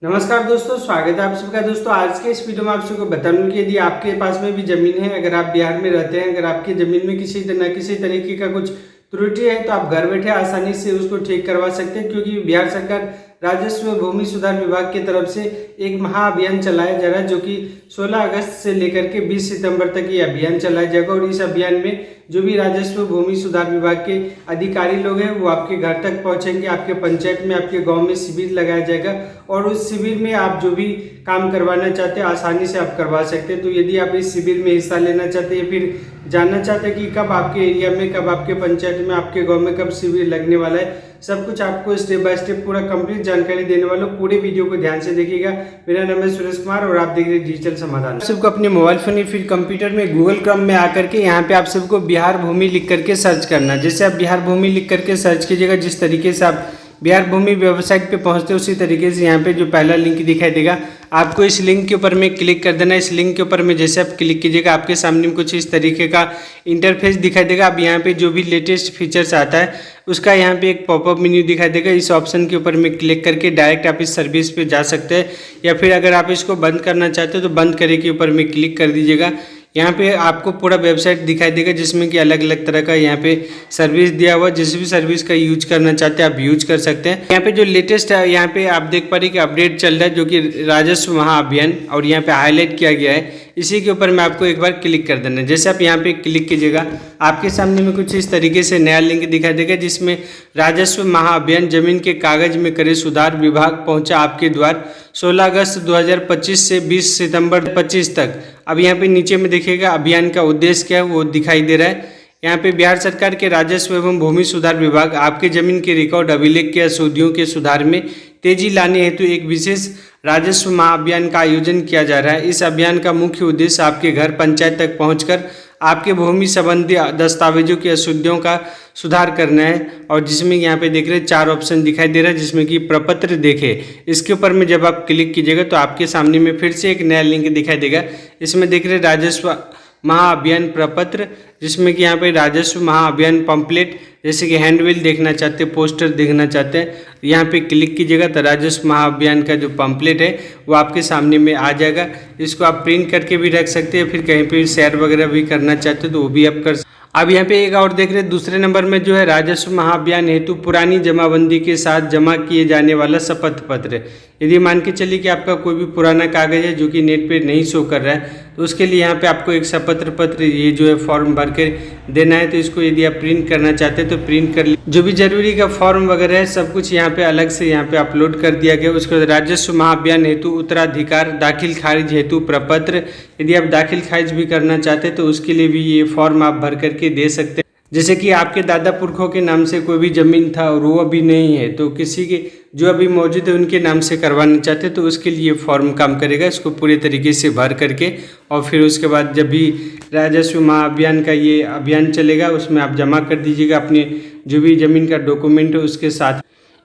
नमस्कार दोस्तों, स्वागत है आप सबका। दोस्तों आज के इस वीडियो में आप सबको बता दूं कि यदि आपके पास में भी ज़मीन है, अगर आप बिहार में रहते हैं, अगर आपकी ज़मीन में किसी तरीके का कुछ त्रुटि है तो आप घर बैठे आसानी से उसको ठीक करवा सकते हैं, क्योंकि बिहार सरकार राजस्व व भूमि सुधार विभाग की तरफ से एक महाअभियान चलाया जा रहा है, जो कि 16 अगस्त से लेकर के 20 सितंबर तक ये अभियान चलाया जाएगा। और इस अभियान में जो भी राजस्व भूमि सुधार विभाग के अधिकारी लोग हैं वो आपके घर तक पहुंचेंगे। आपके पंचायत में, आपके गांव में शिविर लगाया जाएगा और उस शिविर में आप जो भी काम करवाना चाहते हैं आसानी से आप करवा सकते हैं। तो यदि आप इस शिविर में हिस्सा लेना चाहते हैं, फिर जानना चाहते हैं कि कब आपके एरिया में, कब आपके पंचायत में, आपके गांव में कब शिविर लगने वाला है, सब कुछ आपको स्टेप बाय स्टेप पूरा कंप्लीट जानकारी देने वाला हूं। पूरे वीडियो को ध्यान से देखिएगा। मेरा नाम है सुरेश कुमार और आप देख रहे हैं डिजिटल समाधान। सबको अपने मोबाइल फोन या फिर कंप्यूटर में गूगल क्रोम में आकर के यहाँ पे आप सबको बिहार भूमि लिख करके सर्च करना। जैसे आप बिहार भूमि लिख करके सर्च कीजिएगा, जिस तरीके से आप बिहार भूमि वेबसाइट पे पहुंचते हैं उसी तरीके से यहाँ पे जो पहला लिंक दिखाई देगा, आपको इस लिंक के ऊपर में क्लिक कर देना। इस लिंक के ऊपर में जैसे आप क्लिक कीजिएगा, आपके सामने में कुछ इस तरीके का इंटरफेस दिखाई देगा। अब यहाँ पे जो भी लेटेस्ट फीचर्स आता है उसका यहाँ पे एक पॉपअप मेन्यू दिखाई देगा। इस ऑप्शन के ऊपर में क्लिक करके डायरेक्ट आप इस सर्विस पे जा सकते हैं, या फिर अगर आप इसको बंद करना चाहते हो तो बंद करे के ऊपर में क्लिक कर दीजिएगा। यहाँ पे आपको पूरा वेबसाइट दिखाई देगा, जिसमें कि अलग अलग तरह का यहाँ पे सर्विस दिया हुआ। जिस भी सर्विस का यूज करना चाहते हैं आप यूज कर सकते हैं। यहाँ पे जो लेटेस्ट है यहाँ पे आप देख पा रहे कि अपडेट चल रहा है, जो कि राजस्व महाअभियान, और यहाँ पे हाईलाइट किया गया है। इसी के ऊपर में आपको एक बार क्लिक कर देना है। जैसे आप यहाँ पे क्लिक कीजिएगा, आपके सामने में कुछ इस तरीके से नया लिंक दिखाई देगा, जिसमें राजस्व महाअभियान जमीन के कागज में करे सुधार विभाग पहुंचा आपके द्वार 16 अगस्त 2025 से 20 सितंबर 25 तक। अब यहाँ पे नीचे में देखिएगा अभियान का उद्देश्य क्या है वो दिखाई दे रहा है। यहाँ पे बिहार सरकार के राजस्व एवं भूमि सुधार विभाग आपके जमीन के रिकॉर्ड अभिलेख के अशुद्धियों के सुधार में तेजी लाने हेतु एक विशेष राजस्व महाअभियान का आयोजन किया जा रहा है। इस अभियान का मुख्य उद्देश्य आपके घर पंचायत तक पहुंचकर आपके भूमि संबंधी दस्तावेजों की अशुद्धियों का सुधार करना है। और जिसमें यहाँ पे देख रहे हैं 4 ऑप्शन दिखाई दे रहा है, जिसमें कि प्रपत्र देखे। इसके ऊपर में जब आप क्लिक कीजिएगा तो आपके सामने में फिर से एक नया लिंक दिखाई देगा। इसमें देख रहे राजस्व महाअभियान प्रपत्र, जिसमें कि यहाँ पे राजस्व महाअभियान पंपलेट, जैसे कि हैंडबिल देखना चाहते हैं, पोस्टर देखना चाहते हैं, यहाँ पे क्लिक कीजिएगा तो राजस्व महाअभियान का जो पंपलेट है वो आपके सामने में आ जाएगा। इसको आप प्रिंट करके भी रख सकते हैं, फिर कहीं पे शेयर वगैरह भी करना चाहते हो तो वो भी आप कर। अब यहाँ पे एक और देख रहे हैं, दूसरे नंबर में जो है राजस्व महाअभियान हेतु पुरानी जमाबंदी के साथ जमा किए जाने वाला शपथ पत्र। यदि मान के चलिए कि आपका कोई भी पुराना कागज है जो कि नेट पे नहीं शो कर रहा है, तो उसके लिए यहाँ पे आपको एक शपथ पत्र ये जो है फॉर्म भर के देना है। तो इसको यदि आप प्रिंट करना चाहते हैं तो प्रिंट कर लीजिए। जो भी जरूरी का फॉर्म वगैरह है सब कुछ यहाँ पे अलग से यहाँ पे अपलोड कर दिया गया। उसके बाद राजस्व महाअभियान हेतु उत्तराधिकार दाखिल खारिज हेतु प्रपत्र, यदि आप दाखिल खारिज भी करना चाहते हैं तो उसके लिए भी ये फॉर्म आप भर करके दे सकते हैं। जैसे कि आपके दादा पुरखों के नाम से कोई भी जमीन था और वो अभी नहीं है, तो किसी के जो अभी मौजूद है उनके नाम से करवाना चाहते हैं तो उसके लिए फॉर्म काम करेगा। इसको पूरे तरीके से भर करके और फिर उसके बाद जब भी राजस्व महाअभियान का ये अभियान चलेगा उसमें आप जमा कर दीजिएगा अपने जो भी ज़मीन का डॉक्यूमेंट है उसके साथ।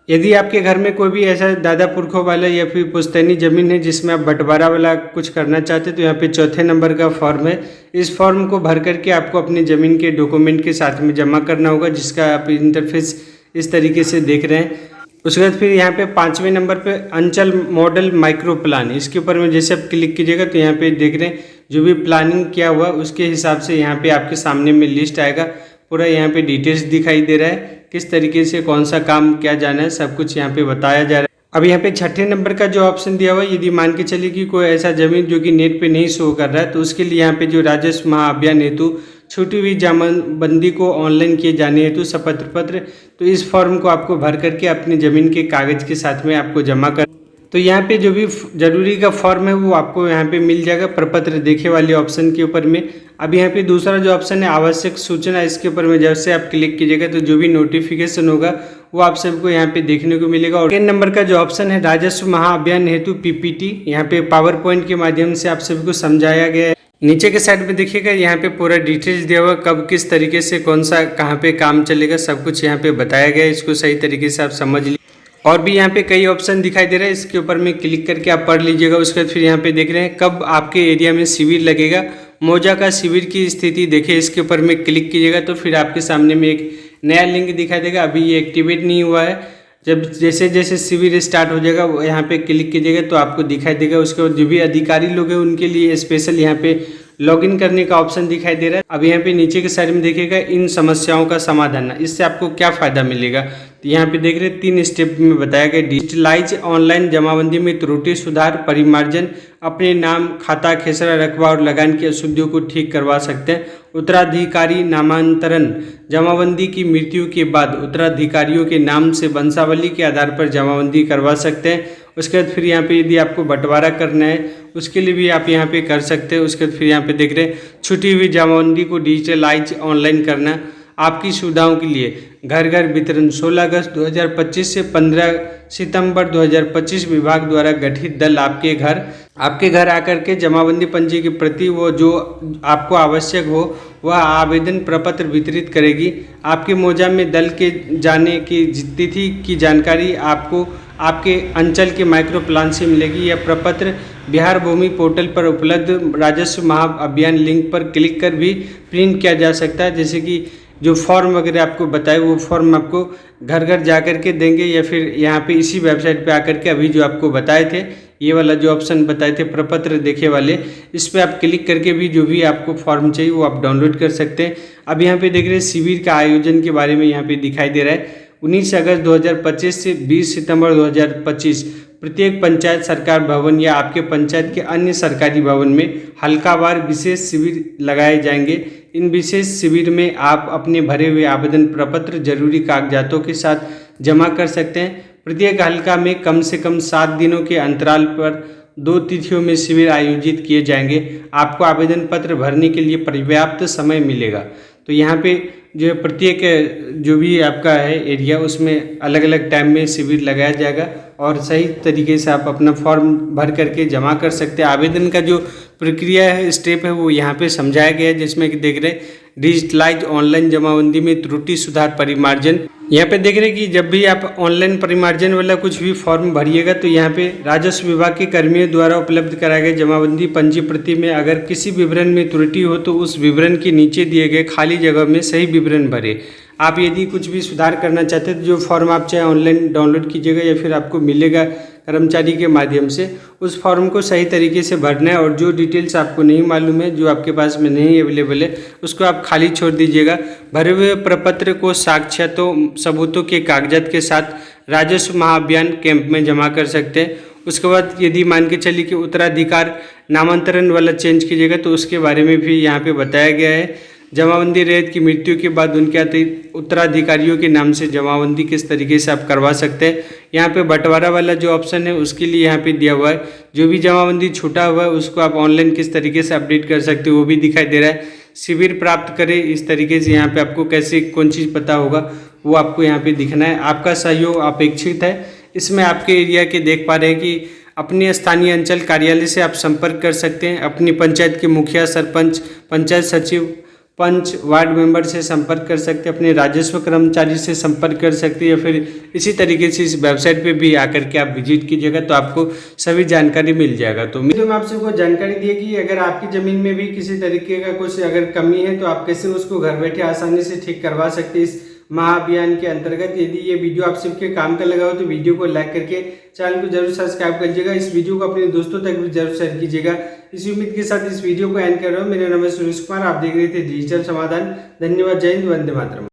यदि आपके घर में कोई भी ऐसा दादा पुरखों वाला या फिर पुश्तैनी ज़मीन है जिसमें आप बंटवारा वाला कुछ करना चाहते हैं तो यहाँ पे चौथे नंबर का फॉर्म है। इस फॉर्म को भर करके आपको अपनी ज़मीन के डॉक्यूमेंट के साथ में जमा करना होगा, जिसका आप इंटरफेस इस तरीके से देख रहे हैं। उसके बाद फिर यहाँ पे 5वें नंबर पे अंचल मॉडल माइक्रो प्लान, इसके ऊपर में जैसे आप क्लिक कीजिएगा तो यहाँ पे देख रहे हैं जो भी प्लानिंग किया हुआ उसके हिसाब से यहाँ पे आपके सामने में लिस्ट आएगा। पूरा यहाँ पे डिटेल्स दिखाई दे रहा है, किस तरीके से कौन सा काम क्या जाना है, सब कुछ यहाँ पे बताया जा रहा है। अब यहाँ पे 6ठे नंबर का जो ऑप्शन दिया हुआ है, यदि मान के चलिए कि कोई ऐसा जमीन जो कि नेट पे नहीं शो कर रहा है तो उसके लिए यहाँ पे जो राजस्व महाअभियान हेतु छूटी हुई जमाबंदी को ऑनलाइन किए जाने हेतु शपथ पत्र, तो इस फॉर्म को आपको भर करके अपनी ज़मीन के कागज के साथ में आपको जमा कर। तो यहाँ पे जो भी जरूरी का फॉर्म है वो आपको यहाँ पे मिल जाएगा प्रपत्र देखे वाले ऑप्शन के ऊपर में। अब यहाँ पे दूसरा जो ऑप्शन है आवश्यक सूचना, इसके ऊपर में जैसे आप क्लिक कीजिएगा तो जो भी नोटिफिकेशन होगा वो आप सबको यहाँ पे देखने को मिलेगा। और 2 नंबर का जो ऑप्शन है राजस्व महाअभियान हेतु पीपीटी, यहाँ पे पावर पॉइंट के माध्यम से आप सबको समझाया गया है। नीचे के साइड में देखिएगा यहाँ पे पूरा डिटेल्स दिया हुआ, कब किस तरीके से कौन सा कहाँ पे काम चलेगा सब कुछ यहाँ पे बताया गया है। इसको सही तरीके से आप समझ लीजिए। और भी यहाँ पे कई ऑप्शन दिखाई दे रहे हैं, इसके ऊपर में क्लिक करके आप पढ़ लीजिएगा। उसके बाद फिर यहाँ पे देख रहे हैं कब आपके एरिया में शिविर लगेगा, मौजा का शिविर की स्थिति देखे, इसके ऊपर में क्लिक कीजिएगा तो फिर आपके सामने में एक नया लिंक दिखाई देगा। अभी ये एक्टिवेट नहीं हुआ है, जब जैसे जैसे शिविर स्टार्ट हो जाएगा वो यहाँ पे क्लिक कीजिएगा तो आपको दिखाई देगा। उसके बाद जो भी अधिकारी लोग हैं उनके लिए स्पेशल यहाँ पे लॉगिन करने का ऑप्शन दिखाई दे रहा है। अब यहाँ पे नीचे के साइड में देखिएगा इन समस्याओं का समाधान, इससे आपको क्या फ़ायदा मिलेगा। तो यहाँ पे देख रहे हैं 3 स्टेप में बताया गया। डिजिटलाइज ऑनलाइन जमाबंदी में त्रुटि सुधार परिमार्जन, अपने नाम खाता खेसरा रकबा और लगान की अशुद्धियों को ठीक करवा सकते हैं। उत्तराधिकारी नामांतरण, जमाबंदी की मृत्यु के बाद उत्तराधिकारियों के नाम से वंशावली के आधार पर जमाबंदी करवा सकते हैं। उसके बाद फिर यहाँ पे यदि आपको बंटवारा करना है उसके लिए भी आप यहाँ पे कर सकते हैं। उसके बाद फिर यहाँ पे देख रहे हैं छुटी हुई जमाबंदी को डिजिटलाइज ऑनलाइन करना आपकी सुविधाओं के लिए। घर घर वितरण 16 अगस्त 2025 से 15 सितंबर 2025 विभाग द्वारा गठित दल आपके घर आकर के जमाबंदी पंजी की प्रति वो जो आपको आवश्यक हो वह आवेदन प्रपत्र वितरित करेगी। आपके मौजा में दल के जाने की तिथि की जानकारी आपको आपके अंचल के माइक्रो प्लान से मिलेगी। यह प्रपत्र बिहार भूमि पोर्टल पर उपलब्ध राजस्व महाअभियान लिंक पर क्लिक कर भी प्रिंट किया जा सकता है। जैसे कि जो फॉर्म वगैरह आपको बताए वो फॉर्म आपको घर घर जा कर के देंगे, या फिर यहाँ पे इसी वेबसाइट पे आकर के अभी जो आपको बताए थे ये वाला जो ऑप्शन बताए थे प्रपत्र देखे वाले, इस पर आप क्लिक करके भी जो भी आपको फॉर्म चाहिए वो आप डाउनलोड कर सकते हैं। अब यहाँ पे देख रहे हैं शिविर का आयोजन के बारे में यहाँ पे दिखाई दे रहा है। 19 अगस्त 2025 से 20 सितंबर 2025 प्रत्येक पंचायत सरकार भवन या आपके पंचायत के अन्य सरकारी भवन में हल्कावार विशेष शिविर लगाए जाएंगे। इन विशेष शिविर में आप अपने भरे हुए आवेदन प्रपत्र जरूरी कागजातों के साथ जमा कर सकते हैं। प्रत्येक हल्का में कम से कम 7 दिनों के अंतराल पर 2 तिथियों में शिविर आयोजित किए जाएंगे। आपको आवेदन पत्र भरने के लिए पर्याप्त समय मिलेगा। तो यहाँ पे जो प्रत्येक जो भी आपका है एरिया उसमें अलग अलग टाइम में शिविर लगाया जाएगा और सही तरीके से आप अपना फॉर्म भर करके जमा कर सकते हैं। आवेदन का जो प्रक्रिया है स्टेप है वो यहाँ पे समझाया गया है, जिसमें कि देख रहे हैं डिजिटलाइज ऑनलाइन जमाबंदी में त्रुटि सुधार परिमार्जन। यहाँ पे देख रहे हैं कि जब भी आप ऑनलाइन परिमार्जन वाला कुछ भी फॉर्म भरिएगा तो यहाँ पे राजस्व विभाग के कर्मियों द्वारा उपलब्ध कराए गए जमाबंदी पंजी प्रति में अगर किसी विवरण में त्रुटि हो तो उस विवरण के नीचे दिए गए खाली जगह में सही विवरण भरें। आप यदि कुछ भी सुधार करना चाहते हैं तो जो फॉर्म आप चाहे ऑनलाइन डाउनलोड कीजिएगा या फिर आपको मिलेगा कर्मचारी के माध्यम से, उस फॉर्म को सही तरीके से भरना है और जो डिटेल्स आपको नहीं मालूम है, जो आपके पास में नहीं अवेलेबल है, उसको आप खाली छोड़ दीजिएगा। भरे हुए प्रपत्र को साक्ष्यों सबूतों के कागजात के साथ राजस्व महाअभियान कैंप में जमा कर सकते हैं। उसके बाद यदि मान के चलिए कि उत्तराधिकार नामांतरण वाला चेंज कीजिएगा तो उसके बारे में भी यहाँ पे बताया गया है। जमाबंदी रहित की मृत्यु के बाद उनके अतिरिक्त उत्तराधिकारियों के नाम से जमाबंदी किस तरीके से आप करवा सकते हैं। यहाँ पे बंटवारा वाला जो ऑप्शन है उसके लिए यहाँ पे दिया हुआ है। जो भी जमाबंदी छूटा हुआ है उसको आप ऑनलाइन किस तरीके से अपडेट कर सकते हो वो भी दिखाई दे रहा है। शिविर प्राप्त करें, इस तरीके से यहाँ पे आपको कैसे कौन चीज़ पता होगा वो आपको यहाँ पे दिखना है। आपका सहयोग अपेक्षित है। इसमें आपके एरिया के देख पा रहे हैं कि अपने स्थानीय अंचल कार्यालय से आप संपर्क कर सकते हैं। अपनी पंचायत के मुखिया, सरपंच, पंचायत सचिव, पंच, वार्ड मेंबर से संपर्क कर सकते हैं। अपने राजस्व कर्मचारी से संपर्क कर सकते हैं या फिर इसी तरीके से इस वेबसाइट पे भी आकर के आप विजिट कीजिएगा तो आपको सभी जानकारी मिल जाएगा। तो वीडियो में आप सबको जानकारी दी कि अगर आपकी ज़मीन में भी किसी तरीके का कुछ अगर कमी है तो आप कैसे उसको घर बैठे आसानी से ठीक करवा सकते हैं इस महाअभियान के अंतर्गत। यदि ये वीडियो आप सबके काम का लगा हो तो वीडियो को लाइक करके चैनल को जरूर सब्सक्राइब कीजिएगा। इस वीडियो को अपने दोस्तों तक भी जरूर शेयर कीजिएगा। इसी उम्मीद के साथ इस वीडियो को एंड कर रहा हूँ। मेरा नाम है सुरेश कुमार, आप देख रहे थे डिजिटल समाधान। धन्यवाद। जय हिंद, वंदे मातरम।